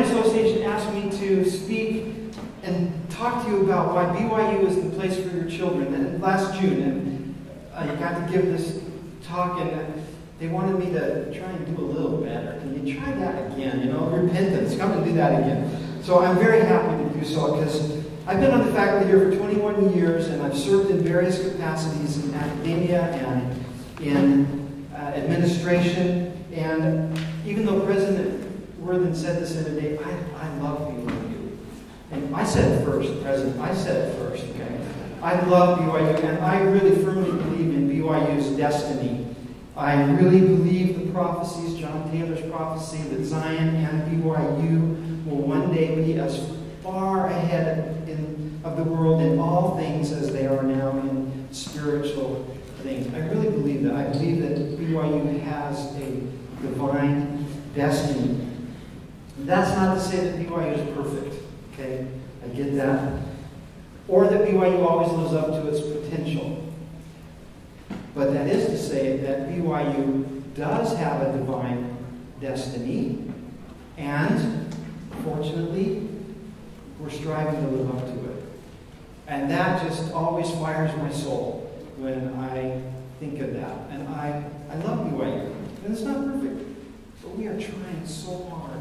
Alumni Association asked me to speak and talk to you about why BYU is the place for your children. And last June, and I got to give this talk, and they wanted me to try and do a little better. Can you try that again? You know, repentance. Come and do that again. So I'm very happy to do so, because I've been on the faculty here for 21 years, and I've served in various capacities in academia and in administration. And even though President Worthen said this the other day, I love BYU. And I said it first, President. I said it first, okay? I love BYU, and I really firmly believe in BYU's destiny. I really believe the prophecies, John Taylor's prophecy, that Zion and BYU will one day be as far ahead of the world in all things as they are now in spiritual things. I really believe that. I believe that BYU has a divine destiny. That's not to say that BYU is perfect, okay? I get that. Or that BYU always lives up to its potential. But that is to say that BYU does have a divine destiny, and fortunately, we're striving to live up to it. And that just always fires my soul when I think of that. And I love BYU. And it's not perfect, but we are trying so hard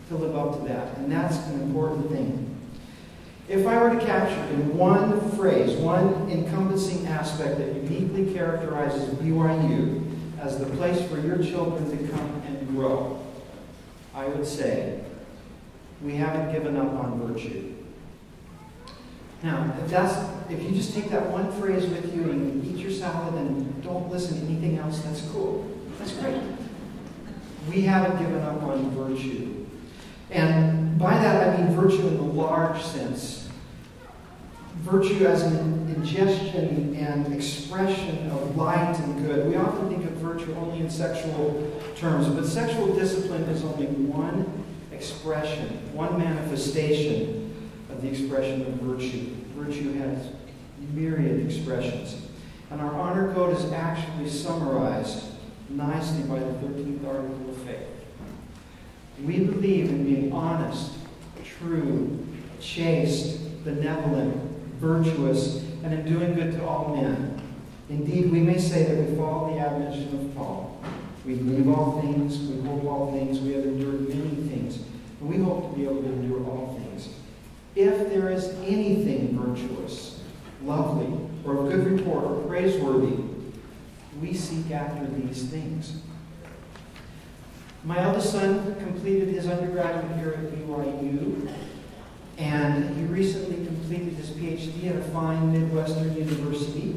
to live up to that. And that's an important thing. If I were to capture in one phrase, one encompassing aspect that uniquely characterizes BYU as the place for your children to come and grow, I would say, we haven't given up on virtue. Now, if you just take that one phrase with you and eat your salad and don't listen to anything else, that's cool. That's great. We haven't given up on virtue. And by that I mean virtue in the large sense. Virtue as an ingestion and expression of light and good. We often think of virtue only in sexual terms, but sexual discipline is only one expression, one manifestation of the expression of virtue. Virtue has myriad expressions. And our honor code is actually summarized nicely by the 13th article of faith. We believe in being honest, true, chaste, benevolent, virtuous, and in doing good to all men. Indeed, we may say that we follow the admonition of Paul. We believe all things, we hope all things, we have endured many things, and we hope to be able to endure all things. If there is anything virtuous, lovely, or of good report, or praiseworthy, we seek after these things. My eldest son completed his undergraduate here at BYU, and he recently completed his PhD at a fine Midwestern university.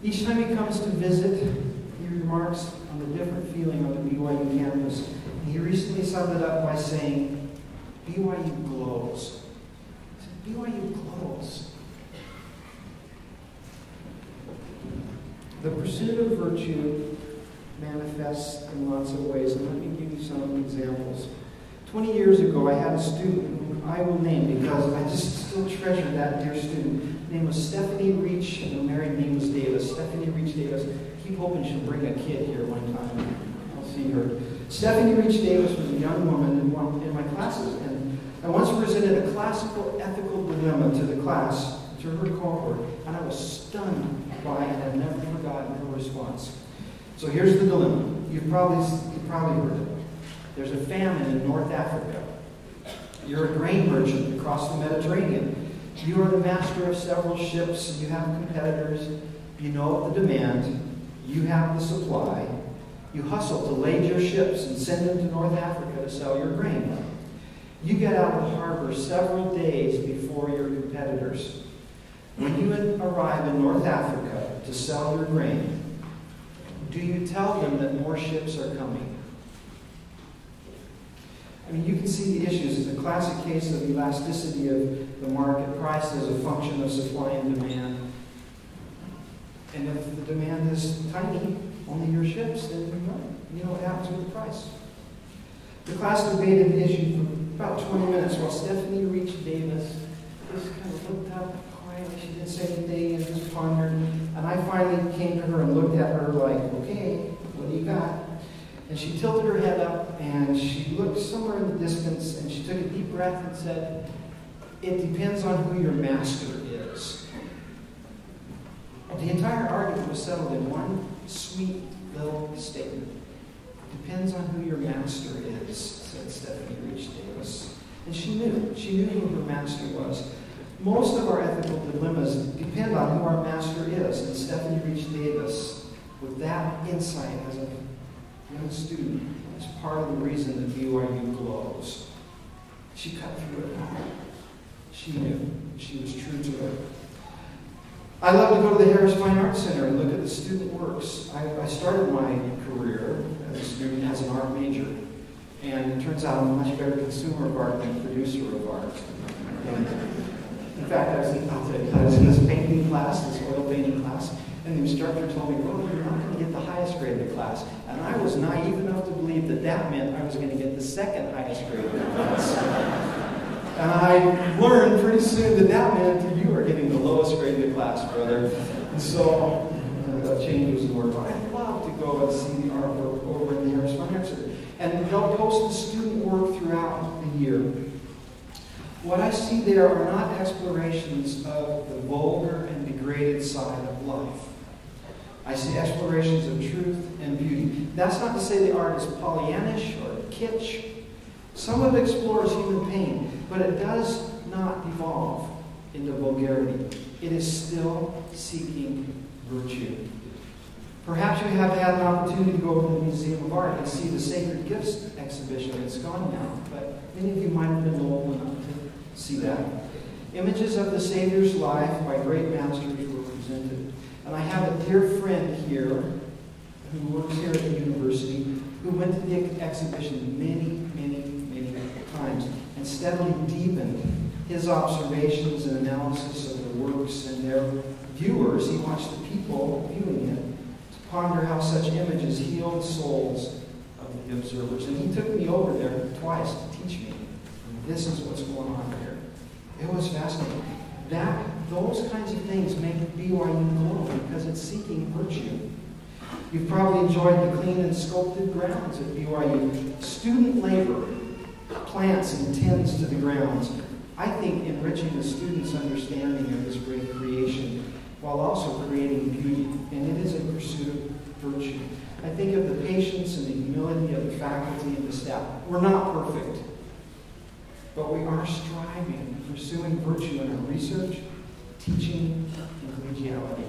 Each time he comes to visit, he remarks on the different feeling on the BYU campus. He recently summed it up by saying, BYU glows. He said, BYU glows. The pursuit of virtue manifests in lots of ways, and let me give you some examples. 20 years ago, I had a student whom I will name because I just still treasure that dear student. Her name was Stephanie Reach, and her married name was Davis. Stephanie Reach Davis. I keep hoping she'll bring a kid here one time. I'll see her. Stephanie Reach Davis was a young woman in my classes, and I once presented a classical ethical dilemma to the class, to her cohort, and I was stunned by it, and I've never forgotten her response. So here's the dilemma. You've probably heard it. There's a famine in North Africa. You're a grain merchant across the Mediterranean. You are the master of several ships. You have competitors. You know the demand. You have the supply. You hustle to lade your ships and send them to North Africa to sell your grain. You get out of the harbor several days before your competitors. When you arrive in North Africa to sell your grain, do you tell them that more ships are coming? I mean, you can see the issues. It's a classic case of elasticity of the market. Price as a function of supply and demand. And if the demand is tiny, only your ships, then you know what happens with the price. The class debated the issue for about 20 minutes while Stephanie Reach Davis just kind of looked up quietly. She didn't say anything and just pondered. And I finally came to her and looked at her like, okay, what do you got? And she tilted her head up, and she looked somewhere in the distance, and she took a deep breath and said, "It depends on who your master is." The entire argument was settled in one sweet little statement. "It depends on who your master is," said Stephanie Reach Davis. And she knew who her master was. Most of our ethical dilemmas depend on who our master is. And Stephanie Reach Davis, with that insight as a young student, is part of the reason that BYU glows. She cut through it all. She knew. She was true to it. I love to go to the Harris Fine Arts Center and look at the student works. I started my career as a student as an art major. And it turns out I'm a much better consumer of art than producer of art. And in fact, I was in this painting class, this oil painting class, and the instructor told me, "Well, you're not going to get the highest grade in the class." And I was naive enough to believe that that meant I was going to get the second highest grade in the class. And I learned pretty soon that that meant you were getting the lowest grade in the class, brother. And so that change was in order. But I'd love to go and see the artwork over in the Harris Fine Arts Center. And they'll post the student work throughout the year. What I see there are not explorations of the vulgar and degraded side of life. I see explorations of truth and beauty. That's not to say the art is Pollyannish or kitsch. Some of it explores human pain, but it does not devolve into vulgarity. It is still seeking virtue. Perhaps you have had an opportunity to go to the Museum of Art and see the Sacred Gifts exhibition. It's gone now, but many of you might have been old enough to see that. Images of the Savior's life by great masters were presented. And I have a dear friend here who works here at the university who went to the exhibition many times and steadily deepened his observations and analysis of the works and their viewers. He watched the people viewing it to ponder how such images heal the souls of the observers. And he took me over there twice to teach me. And this is what's going on here. It was fascinating. Those kinds of things make BYU glow because it's seeking virtue. You've probably enjoyed the clean and sculpted grounds at BYU. Student labor plants and tends to the grounds. I think enriching the students' understanding of this great creation while also creating beauty. And it is a pursuit of virtue. I think of the patience and the humility of the faculty and the staff. We're not perfect, but we are striving and pursuing virtue in our research, teaching, and collegiality.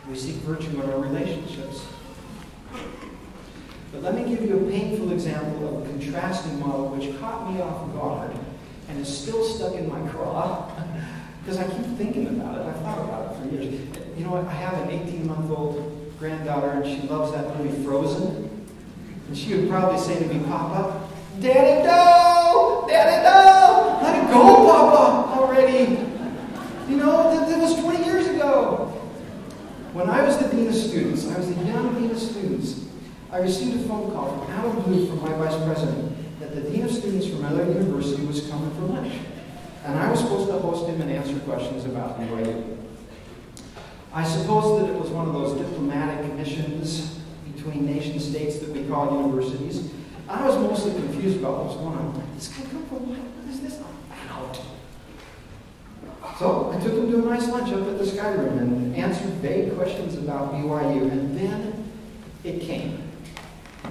We seek virtue in our relationships. But let me give you a painful example of a contrasting model which caught me off guard and is still stuck in my craw because I keep thinking about it. I've thought about it for years. You know what? I have an 18-month-old granddaughter, and she loves that movie Frozen. And she would probably say to me, "Papa, Daddy, no! Daddy, no! Let it go, Papa, already!" You know, that was 20 years ago. When I was the dean of students, I was the young dean of students, I received a phone call from out of the blue from my vice president that the dean of students from another university was coming for lunch. And I was supposed to host him and answer questions about BYU. I suppose that it was one of those diplomatic missions between nation states that we call universities. I was mostly confused about what was going on. This guy come for what? What is this about? So I took him to a nice lunch up at the Sky Room and answered vague questions about BYU. And then it came. I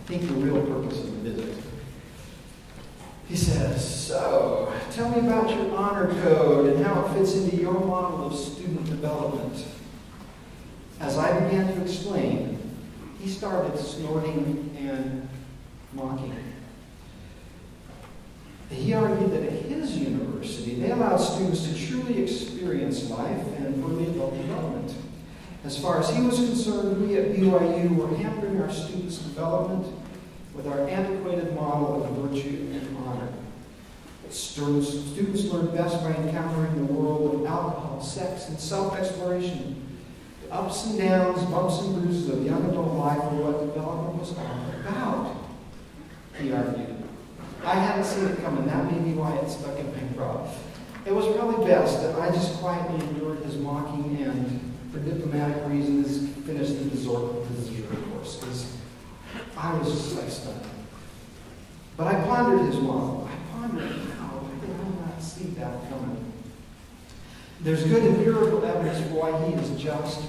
think the real purpose of the visit. He says, "So, tell me about your honor code and how it fits into your model of student development." As I began to explain, he started snorting and mocking. He argued that at his university, they allowed students to truly experience life and early adult development. As far as he was concerned, we at BYU were hampering our students' development with our antiquated model of virtue and honor. Students learn best by encountering the world of alcohol, sex, and self-exploration. The ups and downs, bumps and bruises of young adult life were what development was all about, he argued. I hadn't seen it coming. That may be why it stuck in my craw. It was probably best that I just quietly endured his mocking and, for diplomatic reasons, finished the dessert course, because I was just like stunned. But I pondered his model. I pondered, how did I not see that coming? There's good empirical evidence for why he is just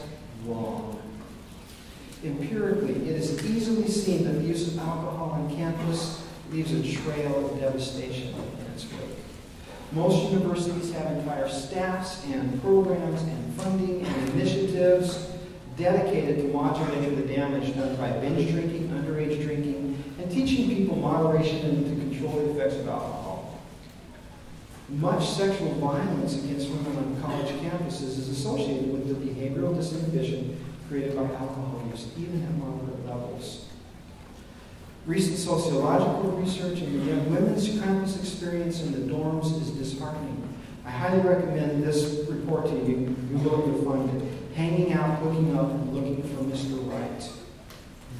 wrong. Empirically, it is easily seen that the use of alcohol on campus leaves a trail of devastation in its wake. Most universities have entire staffs and programs and funding and initiatives dedicated to modulating the damage done by binge drinking, underage drinking, and teaching people moderation and to control the effects of alcohol. Much sexual violence against women on college campuses is associated with the behavioral disinhibition created by alcohol use, even at moderate levels. Recent sociological research into young women's campus experience in the dorms is disheartening. I highly recommend this report to you. You'll find it. Hanging Out, Hooking Up, and Looking for Mr. Right.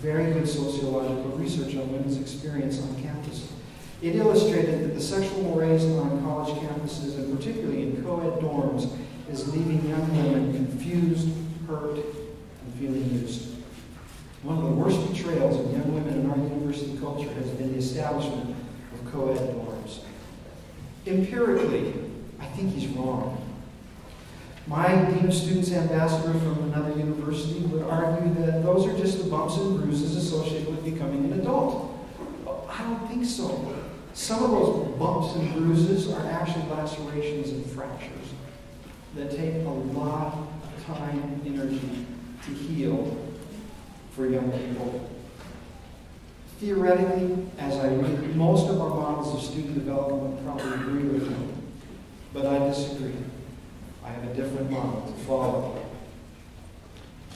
Very good sociological research on women's experience on campus. It illustrated that the sexual mores on college campuses, and particularly in co-ed dorms, is leaving young women confused, hurt, and feeling used. One of the worst betrayals of young women in our university culture has been the establishment of co-ed dorms. Empirically, I think he's wrong. My Dean of Students ambassador from another university would argue that those are just the bumps and bruises associated with becoming an adult. Well, I don't think so. Some of those bumps and bruises are actually lacerations and fractures that take a lot of time and energy to heal for young people. Theoretically, as I read, most of our models of student development probably agree with me, but I disagree. I have a different model to follow.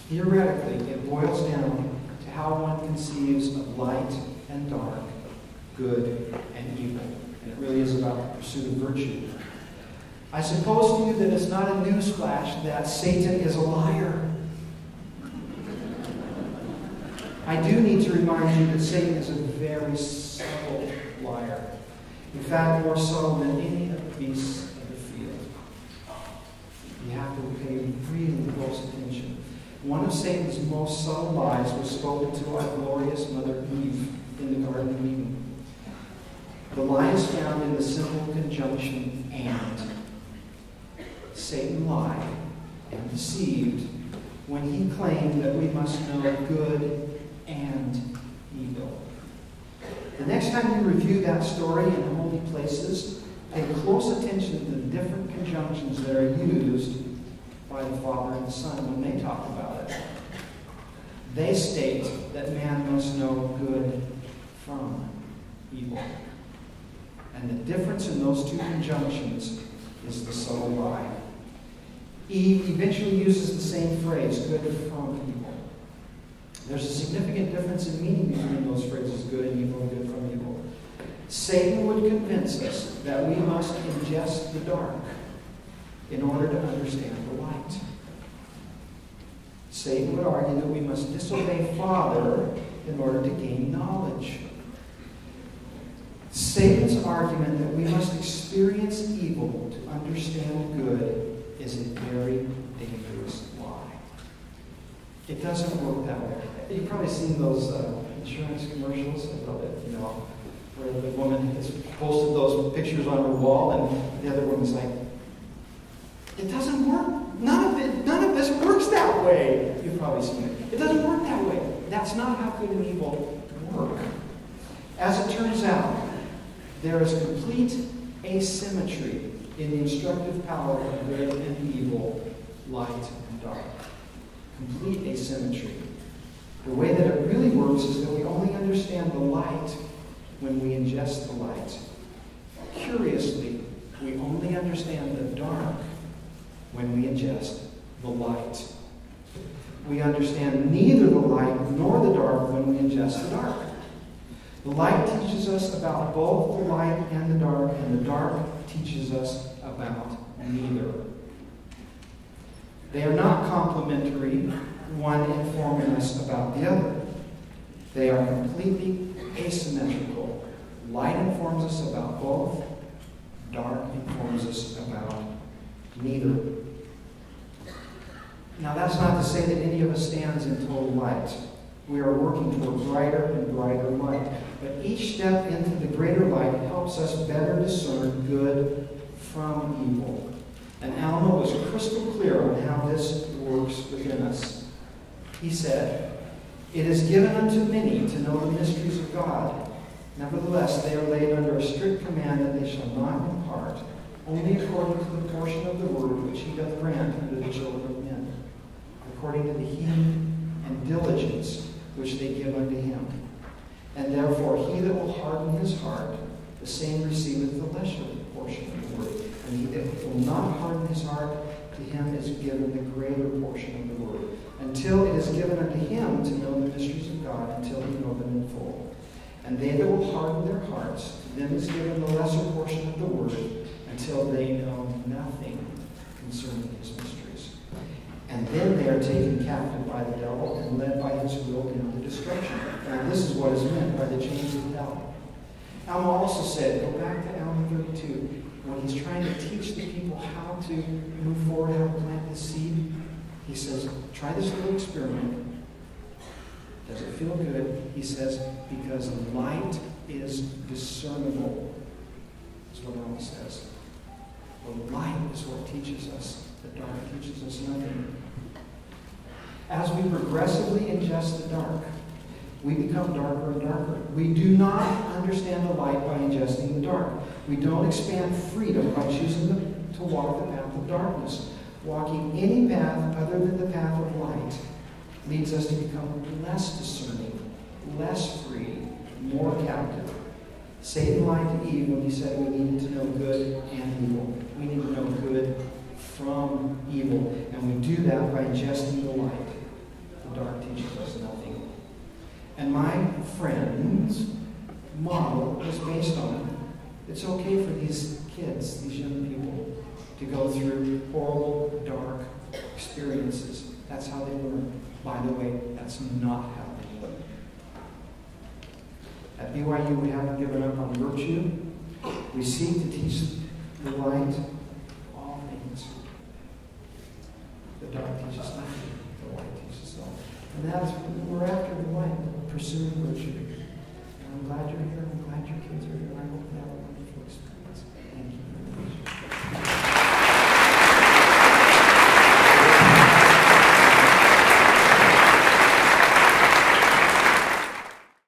Theoretically, it boils down to how one conceives of light and dark, good and evil. And it really is about the pursuit of virtue. I suppose to you that it's not a newsflash that Satan is a liar. I do need to remind you that Satan is a very subtle liar. In fact, more subtle than any of the beasts of the field. You have to pay really close attention. One of Satan's most subtle lies was spoken to our glorious Mother Eve in the Garden of Eden. The lie is found in the simple conjunction "and." Satan lied and deceived when he claimed that we must know good and evil. The next time you review that story in holy places, pay close attention to the different conjunctions that are used by the Father and the Son when they talk about it. They state that man must know good from evil. And the difference in those two conjunctions is the subtle lie. Eve eventually uses the same phrase, good from evil. There's a significant difference in meaning between those phrases, good and evil, and good from evil. Satan would convince us that we must ingest the dark in order to understand the light. Satan would argue that we must disobey Father in order to gain knowledge. Satan's argument that we must experience evil to understand good is a very dangerous lie. It doesn't work that way. You've probably seen those insurance commercials about it, where the woman has posted those pictures on her wall, and the other woman's like, "It doesn't work. None of this works that way." You've probably seen it. It doesn't work that way. That's not how good and evil work. As it turns out, there is complete asymmetry in the instructive power of good and evil, light and dark. Complete asymmetry. The way that it really works is that we only understand the light when we ingest the light. Curiously, we only understand the dark when we ingest the light. We understand neither the light nor the dark when we ingest the dark. The light teaches us about both the light and the dark, and the dark teaches us about neither. They are not complementary, one informing us about the other. They are completely asymmetrical. Light informs us about both, dark informs us about neither. Now, that's not to say that any of us stands in total light. We are working toward brighter and brighter But each step into the greater light helps us better discern good from evil. And Alma was crystal clear on how this works within us. He said, "It is given unto many to know the mysteries of God. Nevertheless, they are laid under a strict command that they shall not impart, only according to the portion of the word which he doth grant unto the children of men, according to the heed and diligence which they give unto him. And therefore he that will harden his heart, the same receiveth the lesser portion of the word. And he that will not harden his heart, to him is given the greater portion of the word. Until it is given unto him to know the mysteries of God, until he know them in full. And they that will harden their hearts, to them is given the lesser portion of the word, until they know nothing concerning his mysteries. And then they are taken captive by the devil and led by his will into destruction." Now this is what is meant by the chains of hell. Alma also said, go back to Alma 32, when he's trying to teach the people how to move forward, how to plant the seed. He says, try this little experiment. Does it feel good? He says, because light is discernible. That's what Alma says. The light is what teaches us. The dark teaches us nothing. As we progressively ingest the dark, we become darker and darker. We do not understand the light by ingesting the dark. We don't expand freedom by choosing to walk the path of darkness. Walking any path other than the path of light leads us to become less discerning, less free, more captive. Satan lied to Eve when he said we needed to know good and evil. We need to know good from evil. And we do that by ingesting the light. The dark teaches us nothing. And my friend's model is based on it's okay for these kids, these young people, to go through horrible, dark experiences. That's how they learn. By the way, that's not how they learn. At BYU, we haven't given up on virtue. We seek to teach the light all things. The dark teaches nothing. The light teaches all. And that's we're after the light, pursuing virtue. And I'm glad you're here. I'm glad your kids are here. I hope that